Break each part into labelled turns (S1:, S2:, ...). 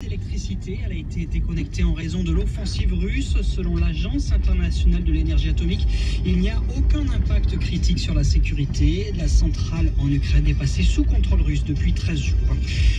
S1: électricité. Elle a été déconnectée en raison de l'offensive russe. Selon l'Agence internationale de l'énergie atomique, il n'y a aucun impact critique sur la sécurité. La centrale en Ukraine est passée sous contrôle russe depuis 13 jours.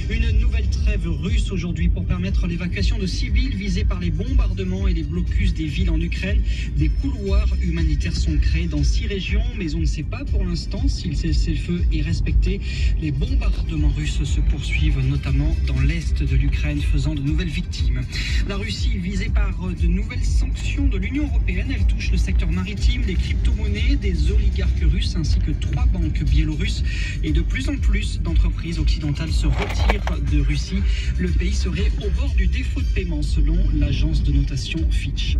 S1: Une nouvelle trêve russe aujourd'hui pour permettre l'évacuation de civils visés par les bombardements et les blocus des villes en Ukraine. Des couloirs humanitaires sont créés dans 6 régions, mais on ne sait pas pour l'instant si le cessez-le-feu est respecté. Les bombardements russes se poursuivent, notamment dans l'est de l'Ukraine, faisant de nouvelles victimes. La Russie visée par de nouvelles sanctions de l'Union européenne. Elle touche le secteur maritime, les crypto-monnaies, des oligarques russes ainsi que 3 banques biélorusses. Et de plus en plus d'entreprises occidentales se retirent de Russie. Le pays serait au bord du défaut de paiement selon l'agence de notation Fitch.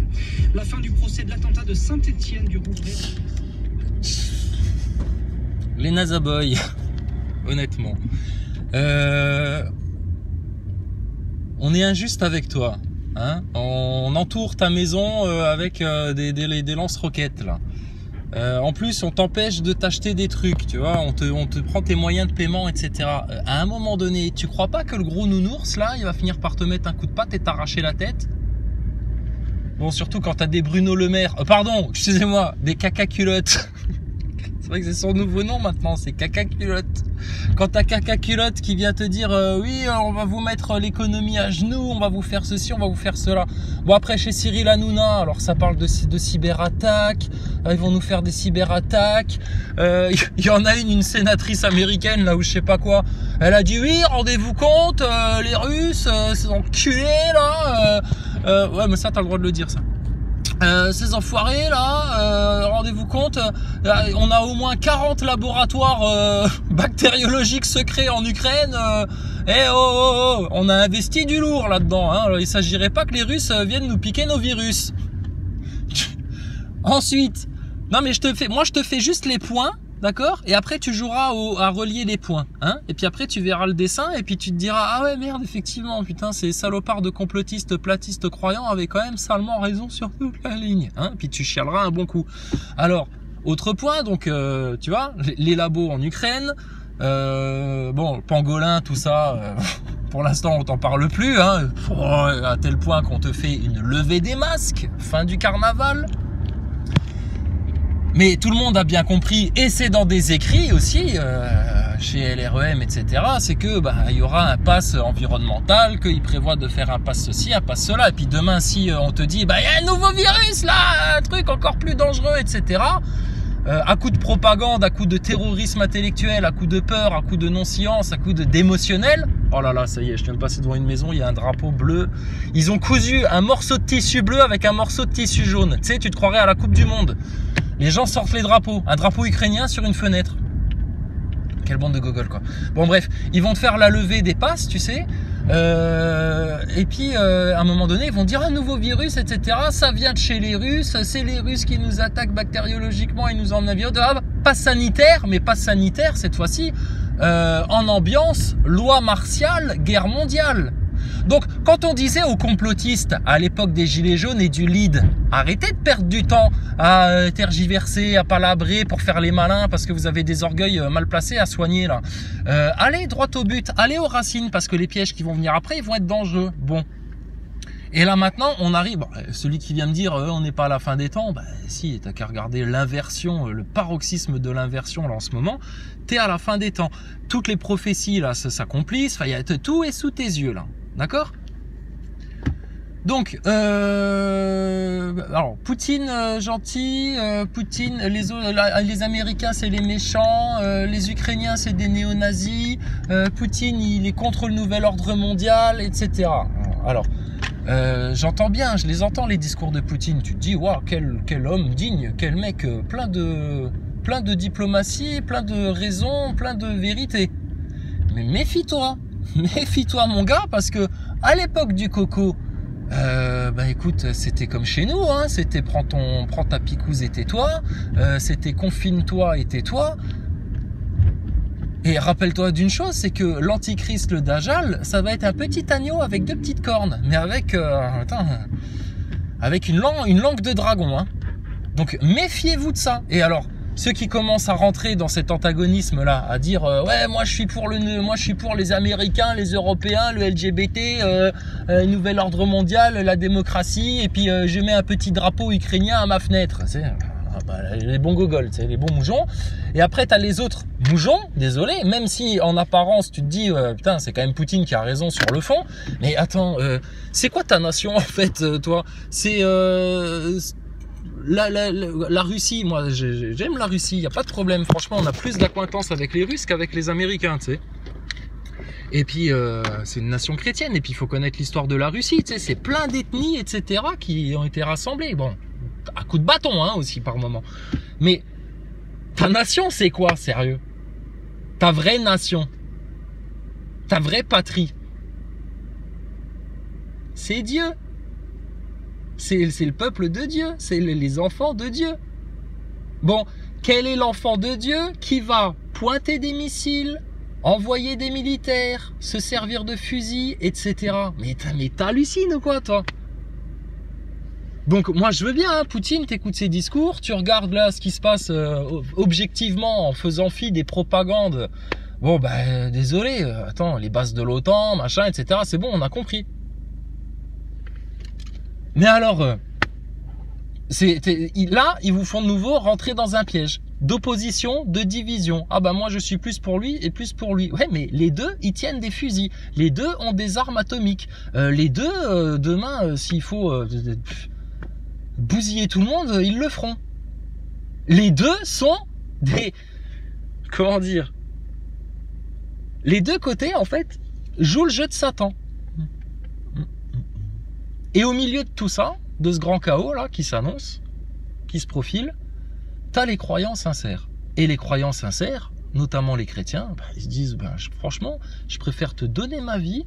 S1: La fin du procès de l'attentat de Saint-Étienne du Rouvray.
S2: Les Nazaboy, honnêtement. On est injuste avec toi. Hein, on entoure ta maison avec des lance-roquettes là. En plus, on t'empêche de t'acheter des trucs, tu vois. On te prend tes moyens de paiement, etc. À un moment donné, tu crois pas que le gros nounours là, il va finir par te mettre un coup de patte et t'arracher la tête? Bon, surtout quand t'as des Bruno Le Maire. Pardon, excusez-moi, des caca culottes. C'est vrai que c'est son nouveau nom maintenant, c'est caca culotte. Quand t'as caca culotte qui vient te dire oui, on va vous mettre l'économie à genoux, on va vous faire ceci, on va vous faire cela. Bon, après chez Cyril Hanouna, alors ça parle de cyberattaques, ils vont nous faire des cyberattaques. Il y en a une sénatrice américaine là où je sais pas quoi, elle a dit oui, rendez-vous compte, les Russes, ces enculés là. Ouais, mais ça t'as le droit de le dire ça. Ces enfoirés là, rendez-vous compte, on a au moins 40 laboratoires bactériologiques secrets en Ukraine. On a investi du lourd là-dedans. Hein. Alors, il s'agirait pas que les Russes viennent nous piquer nos virus. Ensuite, non mais je te fais juste les points. D'accord? Et après, tu joueras à relier les points, hein? Et puis après, tu verras le dessin et puis tu te diras, ah ouais, merde, effectivement, putain, ces salopards de complotistes, platistes, croyants avaient quand même salement raison sur toute la ligne, hein? Puis tu chialeras un bon coup. Alors, autre point, donc, tu vois, les labos en Ukraine, bon, pangolin, tout ça, pour l'instant, on t'en parle plus, hein? À tel point qu'on te fait une levée des masques, fin du carnaval. Mais tout le monde a bien compris, et c'est dans des écrits aussi, chez LREM, etc., c'est que il y aura un pass environnemental, qu'il prévoit de faire un pass ceci, un pass cela, et puis demain, si on te dit, il y a un nouveau virus là, un truc encore plus dangereux, etc., à coup de propagande, à coup de terrorisme intellectuel, à coup de peur, à coup de non-science, à coup d'émotionnel, oh là là, ça y est, je viens de passer devant une maison, il y a un drapeau bleu, ils ont cousu un morceau de tissu bleu avec un morceau de tissu jaune, tu sais, tu te croirais à la Coupe du Monde. Les gens sortent les drapeaux, un drapeau ukrainien sur une fenêtre. Quelle bande de gogoles quoi. Bon bref, ils vont te faire la levée des passes, tu sais. Et puis à un moment donné, ils vont dire un nouveau virus, etc. Ça vient de chez les Russes, c'est les Russes qui nous attaquent bactériologiquement, ils nous emmenent un virus. Pas sanitaire, mais pas sanitaire cette fois-ci. En ambiance, loi martiale, guerre mondiale. Donc, quand on disait aux complotistes à l'époque des Gilets jaunes et du lead, arrêtez de perdre du temps à tergiverser, à palabrer pour faire les malins parce que vous avez des orgueils mal placés à soigner là. Allez droit au but, allez aux racines parce que les pièges qui vont venir après, ils vont être dangereux. Bon. Et là maintenant, on arrive, celui qui vient me dire on n'est pas à la fin des temps, si, t'as qu'à regarder l'inversion, le paroxysme de l'inversion là en ce moment, t'es à la fin des temps. Toutes les prophéties là s'accomplissent, tout est sous tes yeux là. D'accord? Donc, alors, Poutine gentil, Poutine, les Américains c'est les méchants, les Ukrainiens c'est des néo-nazis, Poutine il est contre le nouvel ordre mondial, etc. Alors, j'entends bien, je les entends les discours de Poutine, tu te dis, waouh, quel homme digne, quel mec plein de diplomatie, plein de raison, plein de vérité. Mais méfie-toi. Méfie-toi mon gars, parce que à l'époque du coco, écoute, c'était comme chez nous, hein, c'était prends ta picouse et tais-toi, c'était confine-toi et tais-toi. Et rappelle-toi d'une chose, c'est que l'antichrist, le Dajjal, ça va être un petit agneau avec 2 petites cornes, mais avec une langue de dragon, hein. Donc méfiez-vous de ça. Et alors, ceux qui commencent à rentrer dans cet antagonisme-là, à dire ouais, moi je suis pour les Américains, les Européens, le LGBT, nouvel ordre mondial, la démocratie, et puis je mets un petit drapeau ukrainien à ma fenêtre. C'est les bons gogols, c'est les bons moujons. Et après t'as les autres moujons, désolé, même si en apparence tu te dis putain, c'est quand même Poutine qui a raison sur le fond. Mais attends, c'est quoi ta nation en fait, toi? C'est la Russie, moi j'aime la Russie, il n'y a pas de problème, franchement on a plus d'acquaintance avec les Russes qu'avec les Américains, tu sais. Et puis c'est une nation chrétienne, et puis il faut connaître l'histoire de la Russie, tu sais, c'est plein d'ethnies, etc. qui ont été rassemblées, bon, à coups de bâton hein, aussi par moment. Mais ta nation c'est quoi, sérieux? Ta vraie nation, ta vraie patrie, c'est Dieu. C'est le peuple de Dieu, c'est les enfants de Dieu. Bon, quel est l'enfant de Dieu qui va pointer des missiles, envoyer des militaires, se servir de fusils, etc. Mais t'hallucines ou quoi, toi? Donc moi je veux bien, hein, Poutine, t'écoutes ses discours, tu regardes là ce qui se passe objectivement en faisant fi des propagandes. Bon bah désolé, attends, les bases de l'OTAN, machin, etc. C'est bon, on a compris. Mais alors, là, ils vous font de nouveau rentrer dans un piège d'opposition, de division. Ah bah moi je suis plus pour lui et plus pour lui. Ouais, mais les deux, ils tiennent des fusils. Les deux ont des armes atomiques. Les deux, demain, s'il faut bousiller tout le monde, ils le feront. Les deux sont des... Comment dire? Les deux côtés, en fait, jouent le jeu de Satan. Et au milieu de tout ça, de ce grand chaos là qui s'annonce, qui se profile, t'as les croyants sincères. Et les croyants sincères, notamment les chrétiens, ils se disent franchement, je préfère te donner ma vie,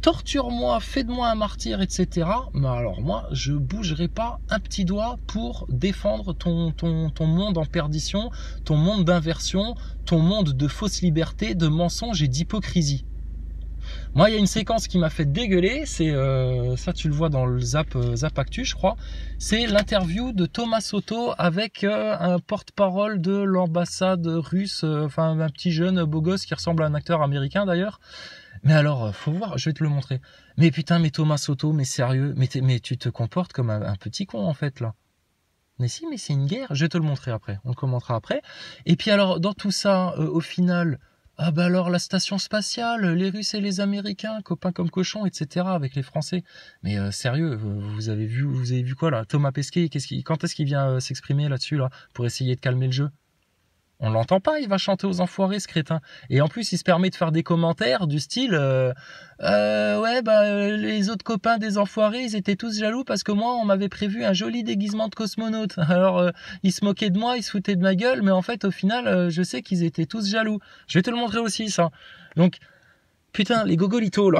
S2: torture-moi, fais de moi un martyr, etc. Mais alors moi, je bougerai pas un petit doigt pour défendre ton monde en perdition, ton monde d'inversion, ton monde de fausse liberté, de mensonge et d'hypocrisie. Moi, il y a une séquence qui m'a fait dégueuler, c'est ça tu le vois dans le Zap Actu, je crois. C'est l'interview de Thomas Soto avec un porte-parole de l'ambassade russe, enfin un petit jeune beau gosse qui ressemble à un acteur américain d'ailleurs. Mais alors, faut voir, je vais te le montrer. Mais putain, mais Thomas Soto, mais sérieux, mais tu te comportes comme un petit con en fait là. Mais si, mais c'est une guerre. Je vais te le montrer après, on le commentera après. Et puis alors, dans tout ça, au final... Ah bah alors la station spatiale, les Russes et les Américains, copains comme cochons, etc. avec les Français. Mais sérieux, vous avez vu quoi là? Thomas Pesquet, quand est-ce qu'il vient s'exprimer là-dessus là pour essayer de calmer le jeu? On l'entend pas, il va chanter aux enfoirés ce crétin. Et en plus il se permet de faire des commentaires du style ouais bah les autres copains des enfoirés ils étaient tous jaloux parce que moi on m'avait prévu un joli déguisement de cosmonaute. Alors ils se moquaient de moi, ils se foutaient de ma gueule, mais en fait au final je sais qu'ils étaient tous jaloux. Je vais te le montrer aussi ça. Donc putain les gogolitos là,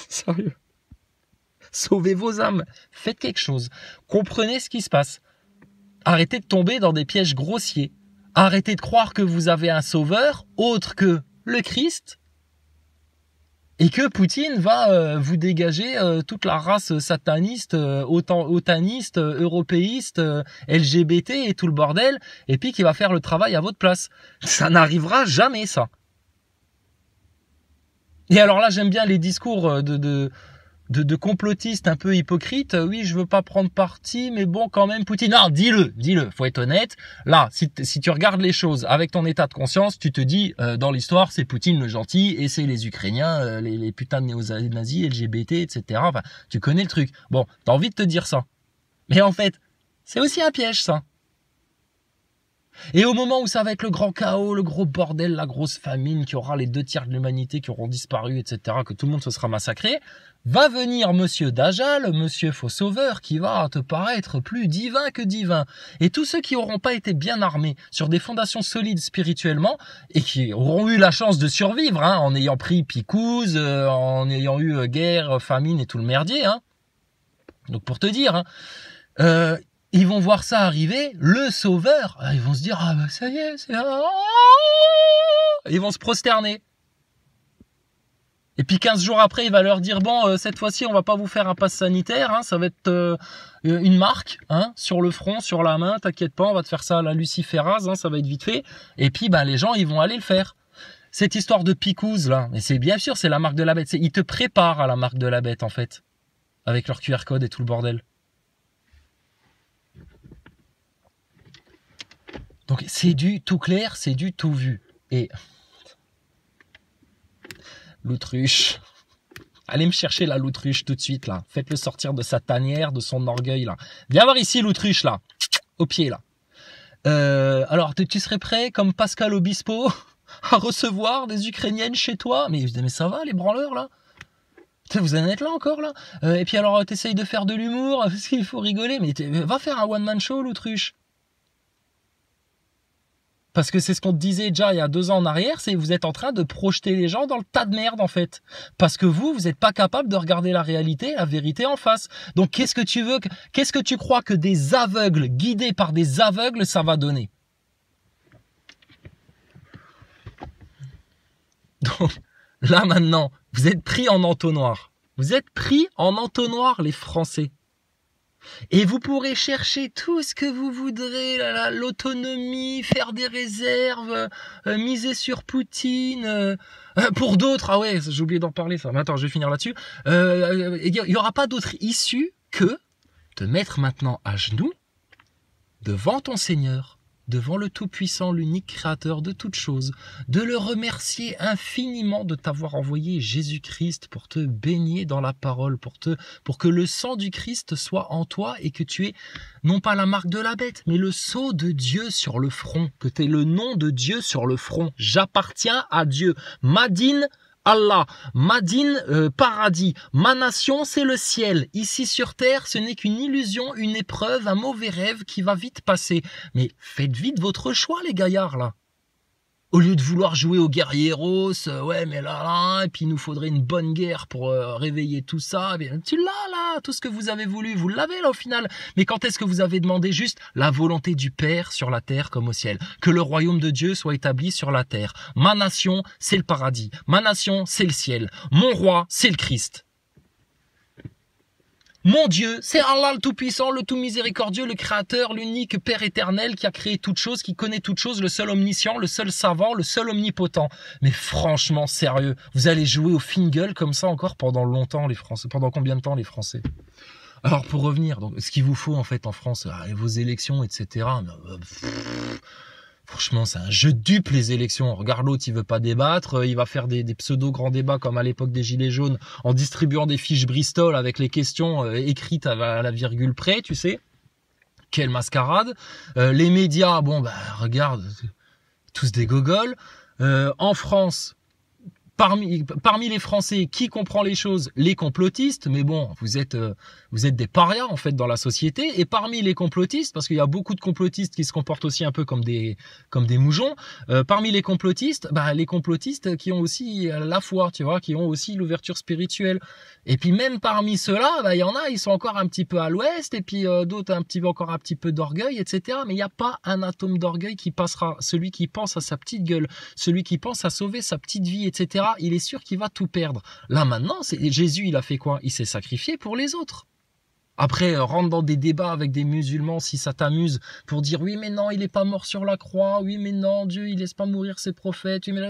S2: sérieux. Sauvez vos âmes, faites quelque chose, comprenez ce qui se passe. Arrêtez de tomber dans des pièges grossiers. Arrêtez de croire que vous avez un sauveur autre que le Christ et que Poutine va vous dégager toute la race sataniste, otaniste, européiste, LGBT et tout le bordel et puis qu'il va faire le travail à votre place. Ça n'arrivera jamais ça. Et alors là j'aime bien les discours de complotistes un peu hypocrites. Oui, je veux pas prendre parti, mais bon, quand même, Poutine. Non, dis-le, faut être honnête. Là, si tu regardes les choses avec ton état de conscience, tu te dis, dans l'histoire, c'est Poutine le gentil, et c'est les Ukrainiens, les putains de néo-nazis, LGBT, etc. Enfin, tu connais le truc. Bon, t'as envie de te dire ça. Mais en fait, c'est aussi un piège, ça. Et au moment où ça va être le grand chaos, le gros bordel, la grosse famine, qui aura les 2/3 de l'humanité qui auront disparu, etc., que tout le monde se sera massacré, va venir monsieur Dajjal, monsieur faux sauveur, qui va te paraître plus divin que divin. Et tous ceux qui n'auront pas été bien armés sur des fondations solides spirituellement, et qui auront eu la chance de survivre, hein, en ayant pris picouse, en ayant eu guerre, famine et tout le merdier, hein. Donc pour te dire, hein, ils vont voir ça arriver, le sauveur, ils vont se dire, ah bah ça y est, c'est... Ils vont se prosterner. Et puis 15 jours après, il va leur dire, bon, cette fois-ci, on va pas vous faire un pass sanitaire, hein, ça va être une marque, hein, sur le front, sur la main, t'inquiète pas, on va te faire ça à la luciférase, hein, ça va être vite fait. Et puis, les gens, ils vont aller le faire. Cette histoire de picouse, là, mais c'est bien sûr, c'est la marque de la bête. Ils te préparent à la marque de la bête, en fait, avec leur QR code et tout le bordel. Donc, c'est du tout clair, c'est du tout vu. Et l'autruche. Allez me chercher la l'autruche tout de suite, là. Faites-le sortir de sa tanière, de son orgueil, là. Viens voir ici, l'autruche, là. Au pied, là. Alors, tu serais prêt, comme Pascal Obispo, à recevoir des Ukrainiennes chez toi? Mais ça va, les branleurs, là? Vous en êtes là encore, là? Et puis alors, t'essayes de faire de l'humour, parce qu'il faut rigoler, mais va faire un one-man show, l'autruche. Parce que c'est ce qu'on te disait déjà il y a 2 ans en arrière, c'est que vous êtes en train de projeter les gens dans le tas de merde, en fait. Parce que vous n'êtes pas capable de regarder la réalité, la vérité en face. Donc qu'est-ce que tu veux, qu'est-ce que tu crois que des aveugles, guidés par des aveugles, ça va donner? Donc là maintenant, vous êtes pris en entonnoir. Vous êtes pris en entonnoir, les Français. Et vous pourrez chercher tout ce que vous voudrez, l'autonomie, faire des réserves, miser sur Poutine. Pour d'autres, ah ouais, j'ai oublié d'en parler ça. Mais attends, je vais finir là-dessus. Il n'y aura pas d'autre issue que te mettre maintenant à genoux devant ton Seigneur, devant le Tout-Puissant, l'unique Créateur de toutes choses, de le remercier infiniment de t'avoir envoyé Jésus-Christ pour te baigner dans la parole, pour que le sang du Christ soit en toi et que tu aies non pas la marque de la bête, mais le sceau de Dieu sur le front, que tu aies le nom de Dieu sur le front. J'appartiens à Dieu. Madine Allah, Madine, paradis, ma nation c'est le ciel, ici sur terre ce n'est qu'une illusion, une épreuve, un mauvais rêve qui va vite passer. Mais faites vite votre choix les gaillards là. Au lieu de vouloir jouer aux guerrieros, ouais mais là, et puis il nous faudrait une bonne guerre pour réveiller tout ça, eh bien, tu l'as là, tout ce que vous avez voulu, vous l'avez là au final. Mais quand est-ce que vous avez demandé juste la volonté du Père sur la terre comme au ciel? Que le royaume de Dieu soit établi sur la terre. Ma nation, c'est le paradis. Ma nation, c'est le ciel. Mon roi, c'est le Christ. Mon Dieu, c'est Allah le Tout-Puissant, le Tout-Miséricordieux, le Créateur, l'unique Père éternel qui a créé toutes choses, qui connaît toutes choses, le seul omniscient, le seul savant, le seul omnipotent. Mais franchement, sérieux, vous allez jouer au fingle comme ça encore pendant longtemps, les Français. Pendant combien de temps, les Français? Alors, pour revenir, donc, ce qu'il vous faut en fait en France, vos élections, etc., franchement, c'est un jeu de dupes, les élections. Regarde l'autre, il veut pas débattre. Il va faire des pseudo-grands débats comme à l'époque des Gilets jaunes en distribuant des fiches Bristol avec les questions écrites à la virgule près, tu sais. Quelle mascarade. Les médias, regarde, tous des gogoles. En France, parmi les Français, qui comprend les choses? Les complotistes, mais bon, vous êtes des parias en fait dans la société. Et parmi les complotistes, parce qu'il y a beaucoup de complotistes qui se comportent aussi un peu comme des moujons, parmi les complotistes qui ont aussi la foi, tu vois, qui ont aussi l'ouverture spirituelle. Et puis même parmi ceux-là, il y en a, ils sont encore un petit peu à l'ouest, et puis d'autres encore un petit peu d'orgueil, etc. Mais il n'y a pas un atome d'orgueil qui passera. Celui qui pense à sa petite gueule, celui qui pense à sauver sa petite vie, etc. Il est sûr qu'il va tout perdre. Là maintenant, Jésus, il a fait quoi? Il s'est sacrifié pour les autres. Après, rentre dans des débats avec des musulmans si ça t'amuse pour dire oui mais non, il n'est pas mort sur la croix, oui mais non, Dieu il laisse pas mourir ses prophètes. Oui, mais...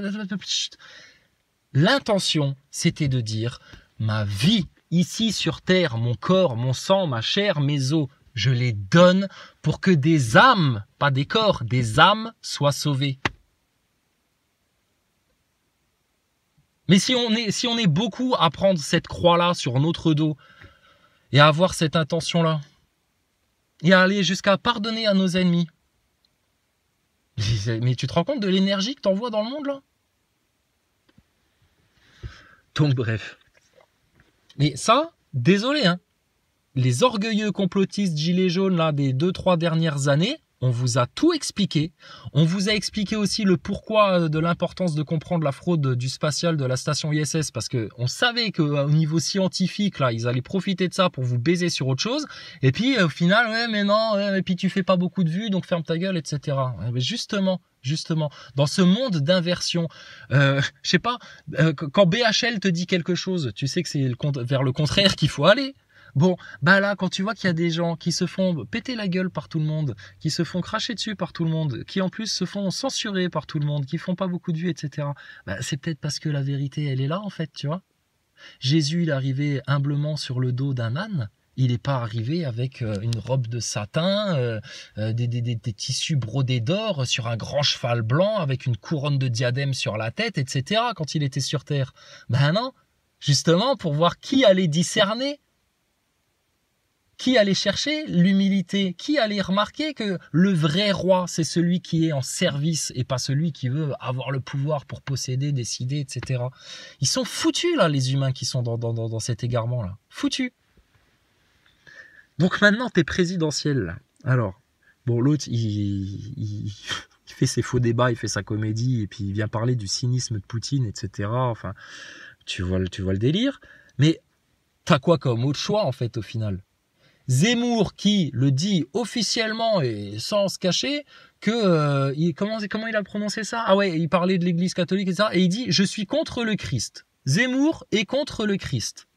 S2: L'intention, c'était de dire ma vie ici sur terre, mon corps, mon sang, ma chair, mes os, je les donne pour que des âmes, pas des corps, des âmes soient sauvées. Mais si on est beaucoup à prendre cette croix-là sur notre dos et à avoir cette intention-là et à aller jusqu'à pardonner à nos ennemis, mais tu te rends compte de l'énergie que t'envoies dans le monde là? Donc bref. Mais ça, désolé, hein. Les orgueilleux complotistes gilets jaunes là des 2-3 dernières années on vous a tout expliqué. On vous a expliqué aussi le pourquoi de l'importance de comprendre la fraude du spatial de la station ISS, parce que on savait qu'au niveau scientifique, là, ils allaient profiter de ça pour vous baiser sur autre chose. Et puis, au final, ouais, mais non, ouais, et puis tu fais pas beaucoup de vues, donc ferme ta gueule, etc. Mais justement, dans ce monde d'inversion, je sais pas, quand BHL te dit quelque chose, tu sais que c'est vers le contraire qu'il faut aller. Bon, bah là, quand tu vois qu'il y a des gens qui se font péter la gueule par tout le monde, qui se font cracher dessus par tout le monde, qui en plus se font censurer par tout le monde, qui font pas beaucoup de vues, etc. Bah, c'est peut-être parce que la vérité, elle est là, en fait, tu vois. Jésus, il est arrivé humblement sur le dos d'un âne. Il n'est pas arrivé avec une robe de satin, des tissus brodés d'or sur un grand cheval blanc avec une couronne de diadème sur la tête, etc. quand il était sur Terre. Ben non, justement pour voir qui allait discerner, qui allait chercher l'humilité, qui allait remarquer que le vrai roi, c'est celui qui est en service et pas celui qui veut avoir le pouvoir pour posséder, décider, etc. Ils sont foutus là, les humains qui sont dans cet égarement-là. Foutus. Donc maintenant, t'es présidentiel, là. Alors, bon, l'autre, il fait ses faux débats, il fait sa comédie, et puis il vient parler du cynisme de Poutine, etc. Enfin, tu vois le délire. Mais t'as quoi comme autre choix, en fait, au final? Zemmour qui le dit officiellement et sans se cacher que... comment il a prononcé ça? Ah ouais, il parlait de l'église catholique, etc. Et il dit « Je suis contre le Christ ». Zemmour est contre le Christ.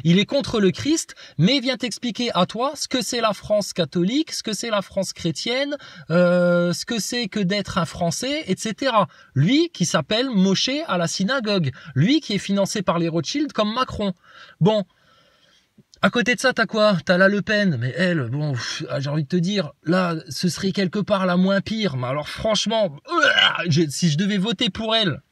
S2: Il est contre le Christ, mais vient t'expliquer à toi ce que c'est la France catholique, ce que c'est la France chrétienne, ce que c'est que d'être un Français, etc. Lui qui s'appelle Moshe à la synagogue. Lui qui est financé par les Rothschild comme Macron. Bon, à côté de ça, t'as quoi? T'as la Le Pen, mais elle, bon, j'ai envie de te dire, là, ce serait quelque part la moins pire. Mais alors franchement, si je devais voter pour elle,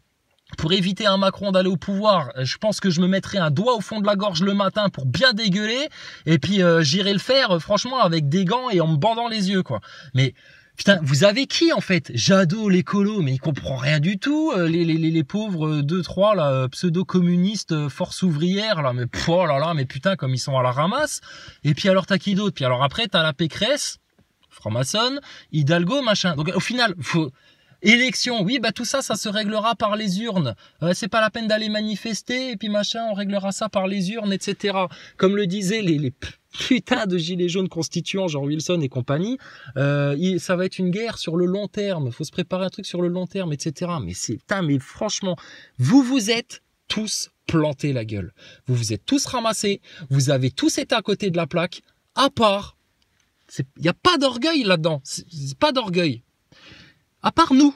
S2: pour éviter un Macron d'aller au pouvoir, je pense que je me mettrais un doigt au fond de la gorge le matin pour bien dégueuler, et puis j'irais le faire, franchement, avec des gants et en me bandant les yeux, quoi. Mais putain, vous avez qui en fait? Jadot, l'écolo, mais il comprend rien du tout. Les pauvres 2-3 là, pseudo-communistes, force ouvrière là, mais oh là là, mais putain, comme ils sont à la ramasse. Et puis alors t'as qui d'autre? Puis alors après t'as la Pécresse, franc-maçonne, Hidalgo, machin. Donc au final, faut... Élection, oui, bah tout ça, ça se réglera par les urnes. C'est pas la peine d'aller manifester et puis machin, on réglera ça par les urnes, etc. Comme le disaient les putains de gilets jaunes constituants, genre Wilson et compagnie, ça va être une guerre sur le long terme. Faut se préparer un truc sur le long terme, etc. Mais c'est, putain, mais franchement, vous êtes tous plantés la gueule. Vous vous êtes tous ramassés. Vous avez tous été à côté de la plaque. À part, il y a pas d'orgueil là-dedans. C'est pas d'orgueil. À part nous.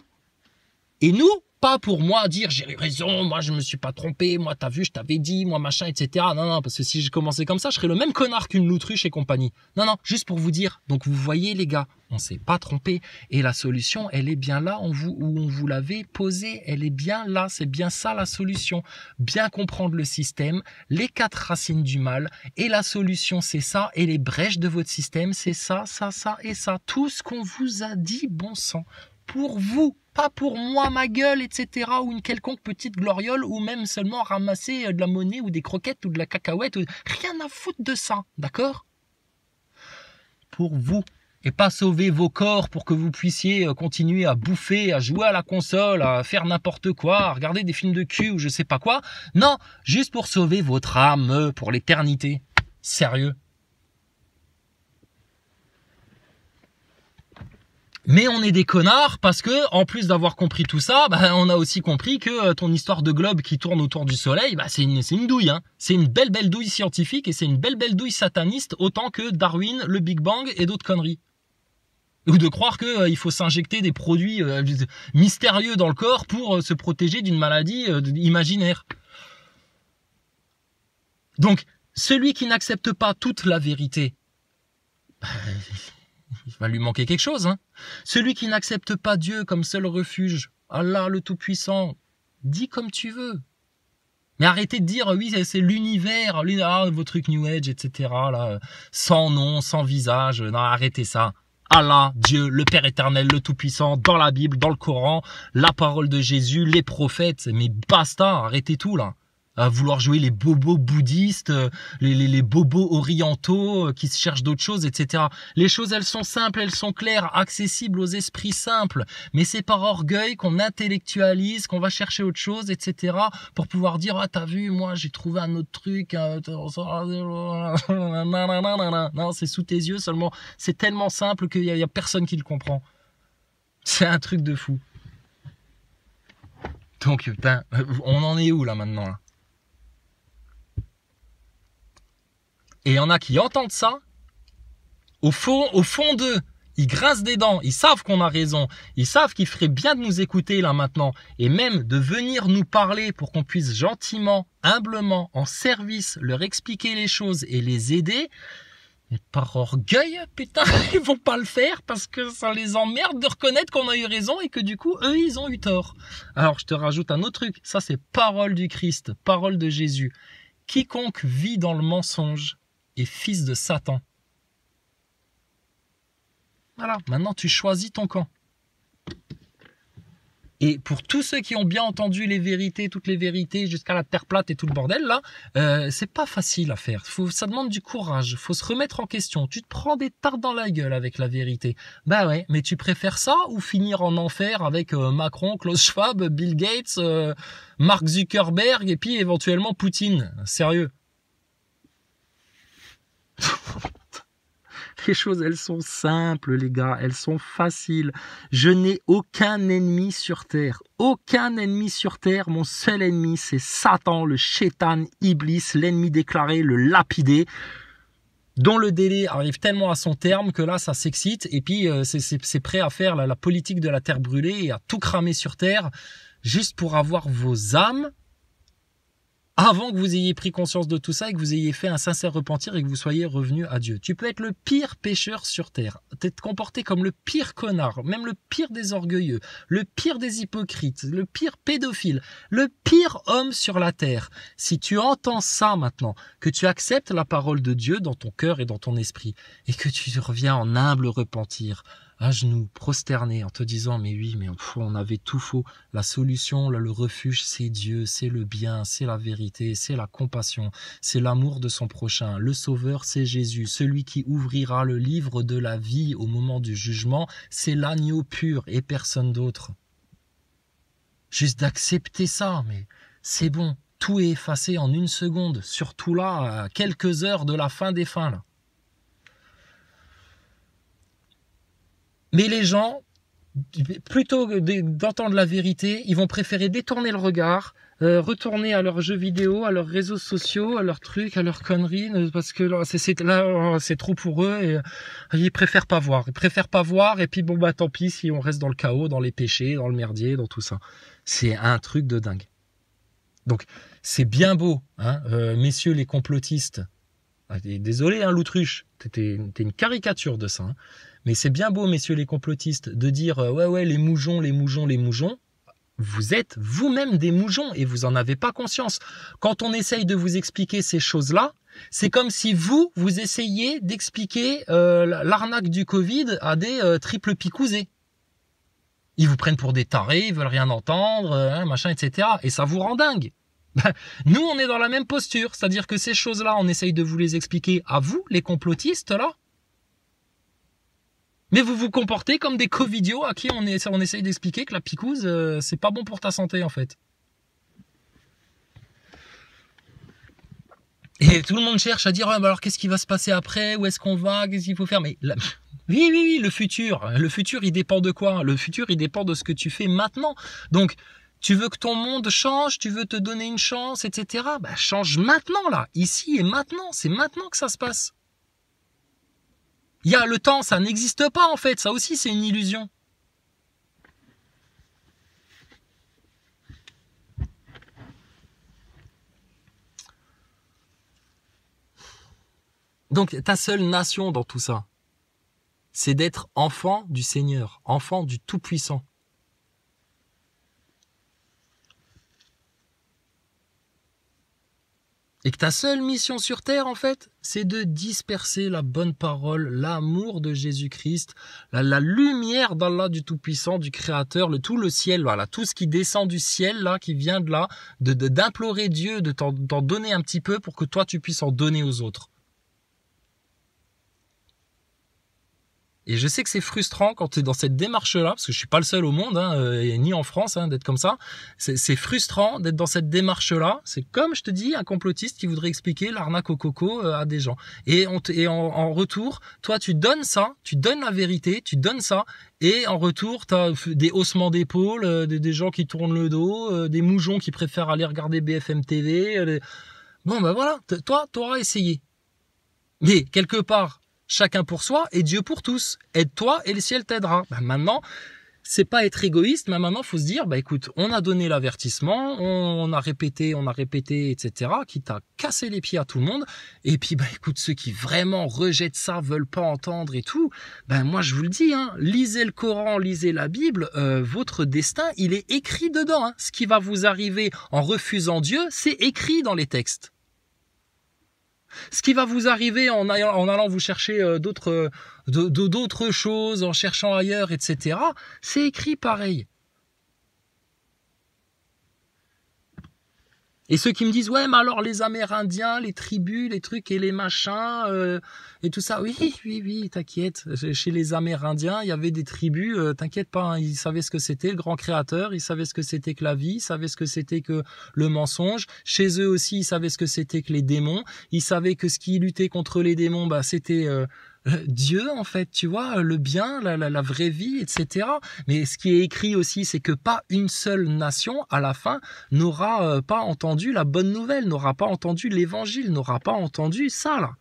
S2: Et nous, pas pour moi dire j'ai eu raison, moi je me suis pas trompé, moi t'as vu, je t'avais dit, moi machin, etc. Non, parce que si j'ai commencé comme ça, je serais le même connard qu'une Loutruche et compagnie. Non, juste pour vous dire. Donc vous voyez les gars, on s'est pas trompé. Et la solution, elle est bien là où on vous l'avait posée. Elle est bien là, c'est bien ça la solution. Bien comprendre le système, les 4 racines du mal. Et la solution, c'est ça. Et les brèches de votre système, c'est ça et ça. Tout ce qu'on vous a dit, bon sang. Pour vous, pas pour moi, ma gueule, etc. ou une quelconque petite gloriole, ou même seulement ramasser de la monnaie ou des croquettes ou de la cacahuète. Rien à foutre de ça, d'accord? Pour vous, et pas sauver vos corps pour que vous puissiez continuer à bouffer, à jouer à la console, à faire n'importe quoi, à regarder des films de cul ou je sais pas quoi. Non, juste pour sauver votre âme pour l'éternité. Sérieux. Mais on est des connards parce que, en plus d'avoir compris tout ça, bah, on a aussi compris que ton histoire de globe qui tourne autour du soleil, bah, c'est une douille, hein. C'est une belle douille scientifique et c'est une belle douille sataniste autant que Darwin, le Big Bang et d'autres conneries. Ou de croire que il faut s'injecter des produits mystérieux dans le corps pour se protéger d'une maladie imaginaire. Donc, celui qui n'accepte pas toute la vérité, bah, il va lui manquer quelque chose, hein. Celui qui n'accepte pas Dieu comme seul refuge, Allah le Tout-Puissant, dis comme tu veux. Mais arrêtez de dire, oui, c'est l'univers, vos trucs New Age, etc. Là, sans nom, sans visage. Non, arrêtez ça. Allah, Dieu, le Père éternel, le Tout-Puissant, dans la Bible, dans le Coran, la parole de Jésus, les prophètes. Mais basta, arrêtez tout, là. à vouloir jouer les bobos bouddhistes, les bobos orientaux qui se cherchent d'autres choses, etc. Les choses, elles sont simples, elles sont claires, accessibles aux esprits simples. Mais c'est par orgueil qu'on intellectualise, qu'on va chercher autre chose, etc. pour pouvoir dire, ah, t'as vu, moi, j'ai trouvé un autre truc. Non, c'est sous tes yeux seulement. C'est tellement simple qu'il y a personne qui le comprend. C'est un truc de fou. Donc, putain, on en est où, là, maintenant, là? Et il y en a qui entendent ça, au fond d'eux, ils grincent des dents, ils savent qu'on a raison, ils savent qu'il ferait bien de nous écouter là maintenant, et même de venir nous parler pour qu'on puisse gentiment, humblement, en service, leur expliquer les choses et les aider. Mais par orgueil, putain, ils vont pas le faire parce que ça les emmerde de reconnaître qu'on a eu raison et que du coup, eux, ils ont eu tort. Alors, je te rajoute un autre truc, ça c'est parole du Christ, parole de Jésus. Quiconque vit dans le mensonge est fils de Satan. Voilà, maintenant tu choisis ton camp. Et pour tous ceux qui ont bien entendu les vérités, toutes les vérités, jusqu'à la terre plate et tout le bordel, là, c'est pas facile à faire. Ça demande du courage, faut se remettre en question. Tu te prends des tartes dans la gueule avec la vérité. Bah ouais, mais tu préfères ça ou finir en enfer avec Macron, Klaus Schwab, Bill Gates, Mark Zuckerberg et puis éventuellement Poutine? Sérieux. Les choses, elles sont simples, les gars, elles sont faciles. Je n'ai aucun ennemi sur terre. Aucun ennemi sur terre. Mon seul ennemi, c'est Satan, le Shaitan, Iblis, l'ennemi déclaré, le lapidé, dont le délai arrive tellement à son terme que là, ça s'excite. Et puis, c'est prêt à faire la politique de la terre brûlée et à tout cramer sur terre, juste pour avoir vos âmes, avant que vous ayez pris conscience de tout ça et que vous ayez fait un sincère repentir et que vous soyez revenu à Dieu. Tu peux être le pire pécheur sur terre, t'être comporté comme le pire connard, même le pire des orgueilleux, le pire des hypocrites, le pire pédophile, le pire homme sur la terre. Si tu entends ça maintenant, que tu acceptes la parole de Dieu dans ton cœur et dans ton esprit, et que tu reviens en humble repentir, à genoux, prosterné, en te disant, mais oui, mais on avait tout faux. La solution, le refuge, c'est Dieu, c'est le bien, c'est la vérité, c'est la compassion, c'est l'amour de son prochain. Le sauveur, c'est Jésus. Celui qui ouvrira le livre de la vie au moment du jugement, c'est l'agneau pur et personne d'autre. Juste d'accepter ça, mais c'est bon. Tout est effacé en une seconde, surtout là, à quelques heures de la fin des fins, là. Mais les gens, plutôt que d'entendre la vérité, ils vont préférer détourner le regard, retourner à leurs jeux vidéo, à leurs réseaux sociaux, à leurs trucs, à leurs conneries, parce que là, c'est trop pour eux et ils préfèrent pas voir. Ils préfèrent pas voir et puis bon bah tant pis si on reste dans le chaos, dans les péchés, dans le merdier, dans tout ça. C'est un truc de dingue. Donc c'est bien beau, hein, messieurs les complotistes. Désolé, hein, l'autruche, t'es une caricature de ça. Hein. Mais c'est bien beau, messieurs les complotistes, de dire ouais, les moujons. Vous êtes vous-même des moujons et vous en avez pas conscience. Quand on essaye de vous expliquer ces choses-là, c'est comme si vous essayiez d'expliquer l'arnaque du Covid à des triples picousés. Ils vous prennent pour des tarés, ils veulent rien entendre, machin, etc. Et ça vous rend dingue. Nous, on est dans la même posture, c'est-à-dire que ces choses-là, on essaye de vous les expliquer à vous, les complotistes, là. Mais vous vous comportez comme des covidios à qui on essaye d'expliquer que la picouse, c'est pas bon pour ta santé, en fait. Et tout le monde cherche à dire, alors qu'est-ce qui va se passer après? Où est-ce qu'on va? Qu'est-ce qu'il faut faire? Mais oui, le futur. Le futur, il dépend de quoi? Le futur, il dépend de ce que tu fais maintenant. Donc, tu veux que ton monde change, tu veux te donner une chance, etc. Bah, change maintenant, là. Ici et maintenant. C'est maintenant que ça se passe. Il y a le temps, ça n'existe pas, en fait. Ça aussi, c'est une illusion. Donc, ta seule nation dans tout ça, c'est d'être enfant du Seigneur, enfant du Tout-Puissant. Et que ta seule mission sur terre, en fait, c'est de disperser la bonne parole, l'amour de Jésus-Christ, la lumière d'Allah du Tout-Puissant, du Créateur, tout le ciel, voilà, tout ce qui descend du ciel, là, qui vient de là, d'implorer Dieu, de t'en donner un petit peu pour que toi, tu puisses en donner aux autres. Et je sais que c'est frustrant quand tu es dans cette démarche-là, parce que je suis pas le seul au monde, ni en France, d'être comme ça. C'est frustrant d'être dans cette démarche-là. C'est comme, je te dis, un complotiste qui voudrait expliquer l'arnaque au coco à des gens. Et en retour, toi, tu donnes ça, tu donnes la vérité, tu donnes ça, et en retour, tu as des haussements d'épaules, des gens qui tournent le dos, des moujons qui préfèrent aller regarder BFM TV. Bon, ben voilà, toi, tu auras essayé. Mais quelque part, chacun pour soi et Dieu pour tous. Aide-toi et le ciel t'aidera. Ben maintenant, c'est pas être égoïste, mais maintenant, faut se dire, écoute, on a donné l'avertissement, on a répété, etc., qui t'a cassé les pieds à tout le monde. Et puis, écoute, ceux qui vraiment rejettent ça, veulent pas entendre et tout, moi, je vous le dis, lisez le Coran, lisez la Bible, votre destin, il est écrit dedans. Ce qui va vous arriver en refusant Dieu, c'est écrit dans les textes. Ce qui va vous arriver en allant vous chercher d'autres choses, en cherchant ailleurs, etc., c'est écrit pareil. Et ceux qui me disent, ouais, mais alors les Amérindiens, les tribus, les trucs et les machins, et tout ça, oui, t'inquiète. Chez les Amérindiens, il y avait des tribus, t'inquiète pas, ils savaient ce que c'était le grand créateur, ils savaient ce que c'était que la vie, ils savaient ce que c'était que le mensonge. Chez eux aussi, ils savaient ce que c'était que les démons, ils savaient que ce qui luttait contre les démons, c'était Dieu, en fait, tu vois, le bien, la vraie vie, etc. Mais ce qui est écrit aussi, c'est que pas une seule nation, à la fin, n'aura pas entendu la bonne nouvelle, n'aura pas entendu l'évangile, n'aura pas entendu ça, là.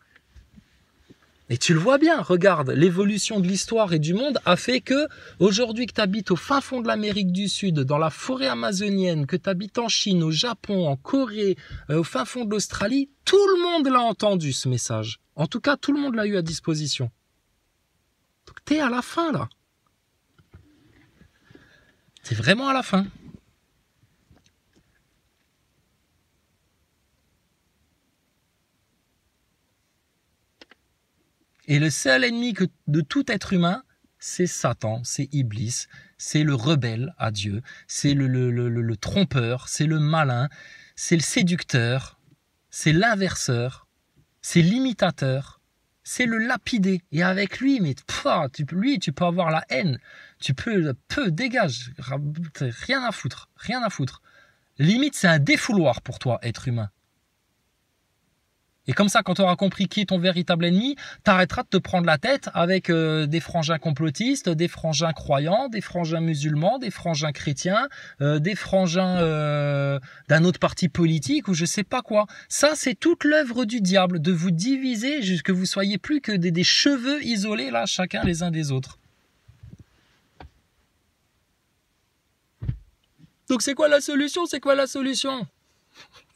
S2: Et tu le vois bien, regarde, l'évolution de l'histoire et du monde a fait que, aujourd'hui que tu habites au fin fond de l'Amérique du Sud, dans la forêt amazonienne, que tu habites en Chine, au Japon, en Corée, au fin fond de l'Australie, tout le monde l'a entendu, ce message. En tout cas, tout le monde l'a eu à disposition. Donc t'es à la fin, là. C'est vraiment à la fin. Et le seul ennemi de tout être humain, c'est Satan, c'est Iblis, c'est le rebelle à Dieu, c'est le trompeur, c'est le malin, c'est le séducteur, c'est l'inverseur, c'est l'imitateur, c'est le lapidé. Et avec lui, tu peux avoir la haine, dégage, rien à foutre. Limite, c'est un défouloir pour toi, être humain. Et comme ça, quand tu auras compris qui est ton véritable ennemi, t'arrêteras de te prendre la tête avec des frangins complotistes, des frangins croyants, des frangins musulmans, des frangins chrétiens, des frangins d'un autre parti politique ou je sais pas quoi. Ça, c'est toute l'œuvre du diable, de vous diviser jusqu'à que vous soyez plus que des cheveux isolés, là, chacun les uns des autres. Donc c'est quoi la solution?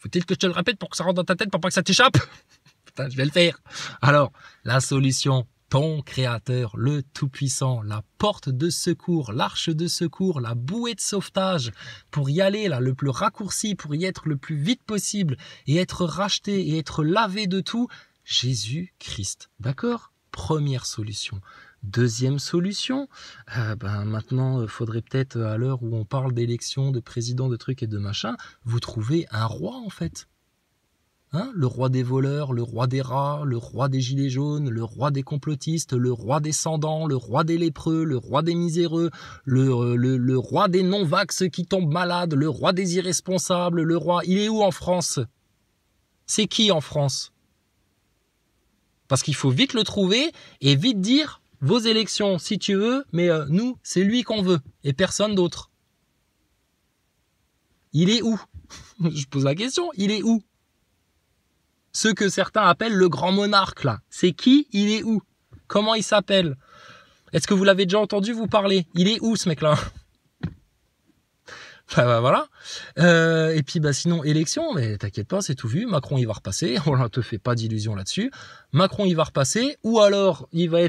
S2: Faut-il que je te le répète pour que ça rentre dans ta tête, pour pas que ça t'échappe? Putain, je vais le faire. Alors, la solution, ton Créateur, le Tout-Puissant, la porte de secours, l'arche de secours, la bouée de sauvetage, pour y aller là, le plus raccourci, pour y être le plus vite possible, et être racheté, et être lavé de tout, Jésus-Christ. D'accord? Première solution. Deuxième solution, maintenant, faudrait peut-être, à l'heure où on parle d'élections, de présidents, de trucs et de machins, vous trouvez un roi, en fait. Le roi des voleurs, le roi des rats, le roi des gilets jaunes, le roi des complotistes, le roi des sans-dents, le roi des lépreux, le roi des miséreux, le roi des non-vax qui tombent malades, le roi des irresponsables, le roi... Il est où en France? C'est qui en France? Parce qu'il faut vite le trouver et vite dire... Vos élections, si tu veux, mais nous, c'est lui qu'on veut, et personne d'autre. Il est où? Je pose la question, il est où? Ce que certains appellent le grand monarque, là. C'est qui? Il est où? Comment il s'appelle? Est-ce que vous l'avez déjà entendu vous parler? Il est où, ce mec-là? Voilà. Et puis sinon, élection, mais t'inquiète pas, c'est tout vu. Macron, il va repasser. On ne te fait pas d'illusions là-dessus. Macron, il va repasser. Ou alors, il va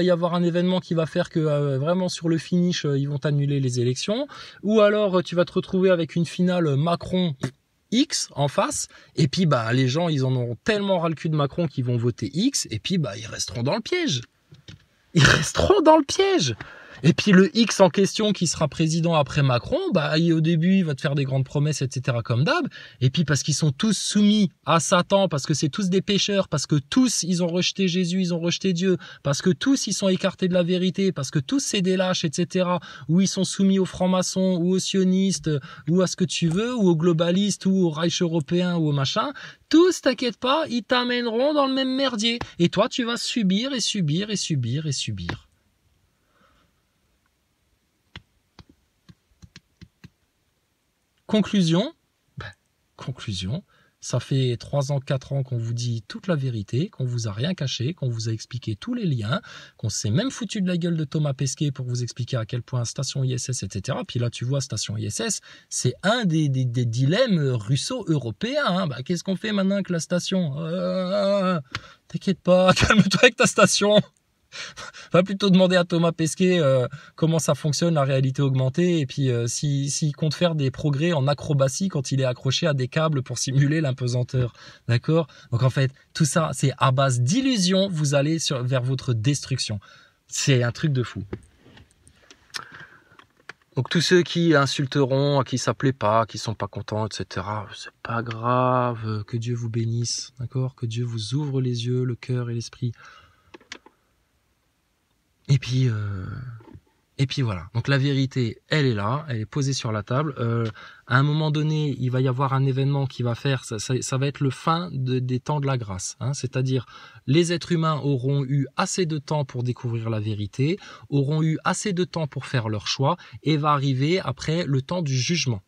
S2: y avoir un événement qui va faire que vraiment sur le finish, ils vont annuler les élections. Ou alors, tu vas te retrouver avec une finale Macron. X en face, et puis bah les gens ils en auront tellement ras le cul de Macron qu'ils vont voter X, et puis bah ils resteront dans le piège. Ils resteront dans le piège. Et puis le X en question qui sera président après Macron, bah au début il va te faire des grandes promesses, etc. comme d'hab. Et puis parce qu'ils sont tous soumis à Satan, parce que c'est tous des pécheurs, parce que tous ils ont rejeté Jésus, ils ont rejeté Dieu, parce que tous ils sont écartés de la vérité, parce que tous c'est des lâches, etc. Ou ils sont soumis aux francs-maçons, ou aux sionistes, ou à ce que tu veux, ou aux globalistes, ou au Reich européen, ou au machin. Tous, t'inquiète pas, ils t'amèneront dans le même merdier. Et toi tu vas subir et subir et subir et subir. Conclusion, ça fait 3 ans, 4 ans qu'on vous dit toute la vérité, qu'on vous a rien caché, qu'on vous a expliqué tous les liens, qu'on s'est même foutu de la gueule de Thomas Pesquet pour vous expliquer à quel point station ISS, etc. Puis là, tu vois, station ISS, c'est un des dilemmes russo-européens. Hein. Bah, qu'est-ce qu'on fait maintenant avec la station? T'inquiète pas, calme-toi avec ta station. Va plutôt demander à Thomas Pesquet comment ça fonctionne la réalité augmentée et puis s'il compte faire des progrès en acrobatie quand il est accroché à des câbles pour simuler l'impesanteur. D'accord? Donc en fait, tout ça, c'est à base d'illusions, vous allez vers votre destruction. C'est un truc de fou. Donc tous ceux qui insulteront, à qui ça plaît pas, qui sont pas contents, etc. C'est pas grave, que Dieu vous bénisse, d'accord? Que Dieu vous ouvre les yeux, le cœur et l'esprit. Et puis voilà. Donc la vérité, elle est là, elle est posée sur la table. À un moment donné, il va y avoir un événement qui va faire, ça va être le fin des temps de la grâce. Hein, c'est-à-dire, les êtres humains auront eu assez de temps pour découvrir la vérité, auront eu assez de temps pour faire leur choix, et va arriver après le temps du jugement.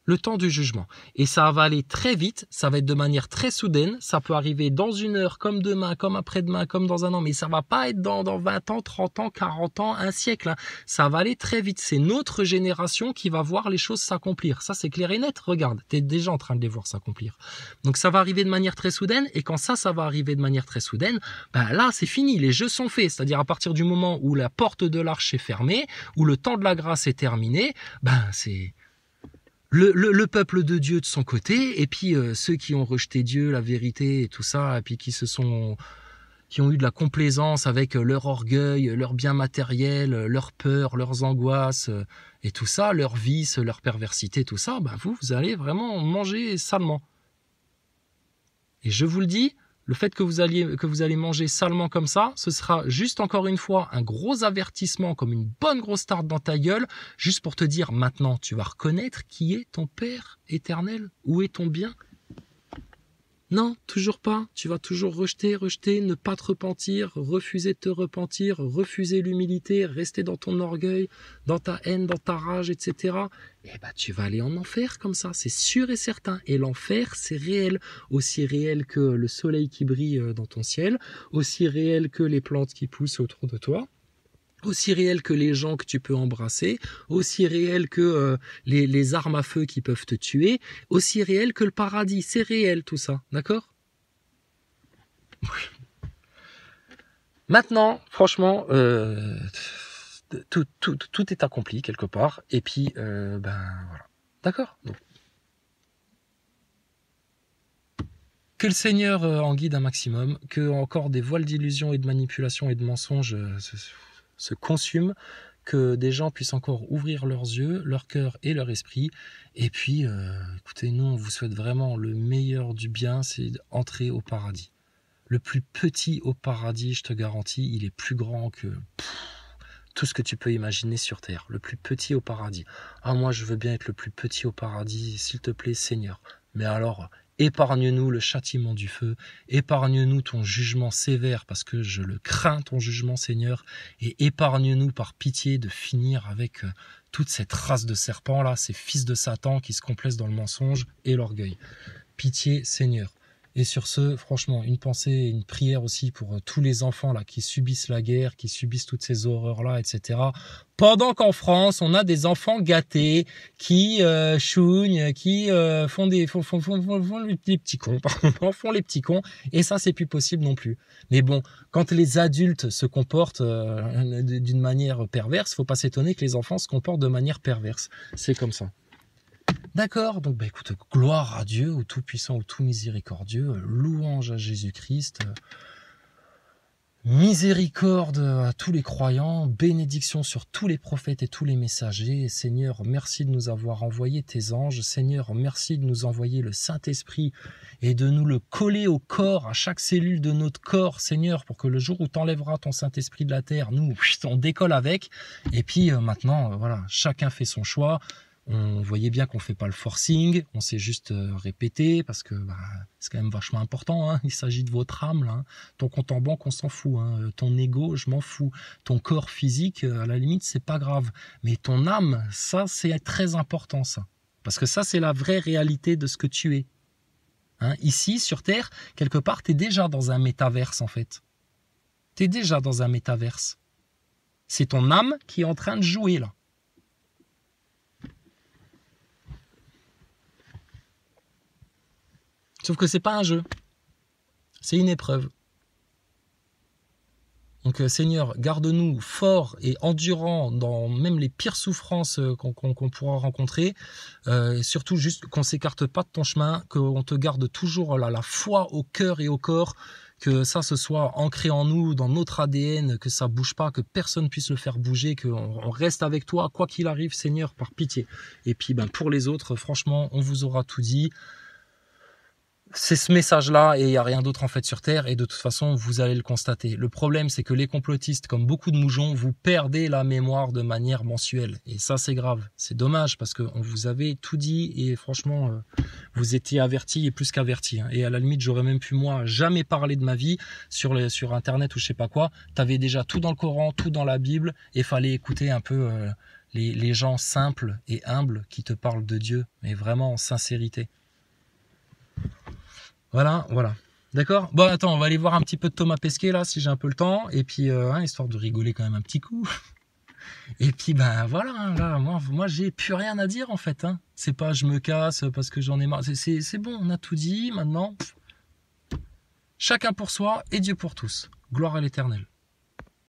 S2: Le temps du jugement. Et ça va aller très vite, ça va être de manière très soudaine, ça peut arriver dans 1 heure, comme demain, comme après-demain, comme dans 1 an, mais ça va pas être dans 20 ans, 30 ans, 40 ans, un siècle. Hein. Ça va aller très vite. C'est notre génération qui va voir les choses s'accomplir. Ça, c'est clair et net. Regarde, tu es déjà en train de les voir s'accomplir. Donc ça va arriver de manière très soudaine, et quand ça va arriver de manière très soudaine, ben là, c'est fini, les jeux sont faits. C'est-à-dire à partir du moment où la porte de l'arche est fermée, où le temps de la grâce est terminé, ben c'est... Le peuple de Dieu de son côté, et puis ceux qui ont rejeté Dieu, la vérité et tout ça, et puis qui ont eu de la complaisance avec leur orgueil, leur bien matériel, leur peur, leurs angoisses et tout ça, leurs vices, leur perversité, tout ça, ben vous allez vraiment manger salement. Et je vous le dis, le fait que vous allez manger salement comme ça, ce sera juste encore une fois un gros avertissement, comme une bonne grosse tarte dans ta gueule, juste pour te dire maintenant tu vas reconnaître qui est ton Père éternel, où est ton bien. Non, toujours pas. Tu vas toujours rejeter, ne pas te repentir, refuser de te repentir, refuser l'humilité, rester dans ton orgueil, dans ta haine, dans ta rage, etc. Eh ben, tu vas aller en enfer comme ça, c'est sûr et certain. Et l'enfer, c'est réel. Aussi réel que le soleil qui brille dans ton ciel, aussi réel que les plantes qui poussent autour de toi. Aussi réel que les gens que tu peux embrasser, aussi réel que les armes à feu qui peuvent te tuer, aussi réel que le paradis. C'est réel tout ça, d'accord? Maintenant, franchement, tout est accompli quelque part, et puis, voilà. D'accord? Donc, que le Seigneur en guide un maximum, que encore des voiles d'illusion et de manipulation et de mensonges se consument, que des gens puissent encore ouvrir leurs yeux, leur cœur et leur esprit. Et puis, écoutez, nous, on vous souhaite vraiment le meilleur du bien, c'est d'entrer au paradis. Le plus petit au paradis, je te garantis, il est plus grand que tout ce que tu peux imaginer sur terre. Le plus petit au paradis. Ah, moi, je veux bien être le plus petit au paradis, s'il te plaît, Seigneur. Mais alors... épargne-nous le châtiment du feu, épargne-nous ton jugement sévère, parce que je le crains, ton jugement, Seigneur, et épargne-nous par pitié de finir avec toute cette race de serpents-là, ces fils de Satan qui se complaisent dans le mensonge et l'orgueil. Pitié, Seigneur. Et sur ce, franchement, une pensée et une prière aussi pour tous les enfants là qui subissent la guerre, qui subissent toutes ces horreurs-là, etc. Pendant qu'en France, on a des enfants gâtés qui chouignent, qui font les petits cons, pardon, font les petits cons, et ça, c'est plus possible non plus. Mais bon, quand les adultes se comportent d'une manière perverse, faut pas s'étonner que les enfants se comportent de manière perverse. C'est comme ça. D'accord, donc bah écoute, gloire à Dieu, au Tout-Puissant, au Tout-Miséricordieux, louange à Jésus-Christ, miséricorde à tous les croyants, bénédiction sur tous les prophètes et tous les messagers. Seigneur, merci de nous avoir envoyé tes anges. Seigneur, merci de nous envoyer le Saint-Esprit et de nous le coller au corps, à chaque cellule de notre corps, Seigneur, pour que le jour où tu enlèveras ton Saint-Esprit de la terre, nous, on décolle avec. Et puis maintenant, voilà, chacun fait son choix. On voyait bien qu'on fait pas le forcing, on s'est juste répété parce que c'est quand même vachement important. Hein. Il s'agit de votre âme. Là, hein. Ton compte en banque, on s'en fout. Hein. Ton ego, je m'en fous. Ton corps physique, à la limite, c'est pas grave. Mais ton âme, ça, c'est très important, ça. Parce que ça, c'est la vraie réalité de ce que tu es. Hein. Ici, sur Terre, quelque part, tu es déjà dans un métaverse, en fait. Tu es déjà dans un métaverse. C'est ton âme qui est en train de jouer, là. Sauf que c'est pas un jeu, c'est une épreuve. Donc Seigneur, garde-nous forts et endurants dans même les pires souffrances qu'on pourra rencontrer. Et surtout juste qu'on s'écarte pas de ton chemin, qu'on te garde toujours la foi au cœur et au corps, que ça se soit ancré en nous, dans notre ADN, que ça bouge pas, que personne puisse le faire bouger, qu'on reste avec toi, quoi qu'il arrive, Seigneur, par pitié. Et puis pour les autres, franchement, on vous aura tout dit. C'est ce message-là et il n'y a rien d'autre en fait sur Terre et de toute façon vous allez le constater. Le problème c'est que les complotistes, comme beaucoup de moujons, vous perdez la mémoire de manière mensuelle et ça c'est grave. C'est dommage parce qu'on vous avait tout dit et franchement vous étiez avertis et plus qu'avertis. Hein. Et à la limite j'aurais même pu moi jamais parler de ma vie sur internet ou je sais pas quoi. T'avais déjà tout dans le Coran, tout dans la Bible et fallait écouter un peu les gens simples et humbles qui te parlent de Dieu, mais vraiment en sincérité. Voilà. D'accord. Bon, attends, on va aller voir un petit peu de Thomas Pesquet, là, si j'ai un peu le temps. Et puis, histoire de rigoler quand même un petit coup. Et puis, voilà, hein, là, moi, j'ai plus rien à dire, en fait. Hein. C'est pas je me casse parce que j'en ai marre. C'est bon, on a tout dit, maintenant. Chacun pour soi et Dieu pour tous. Gloire à l'Éternel.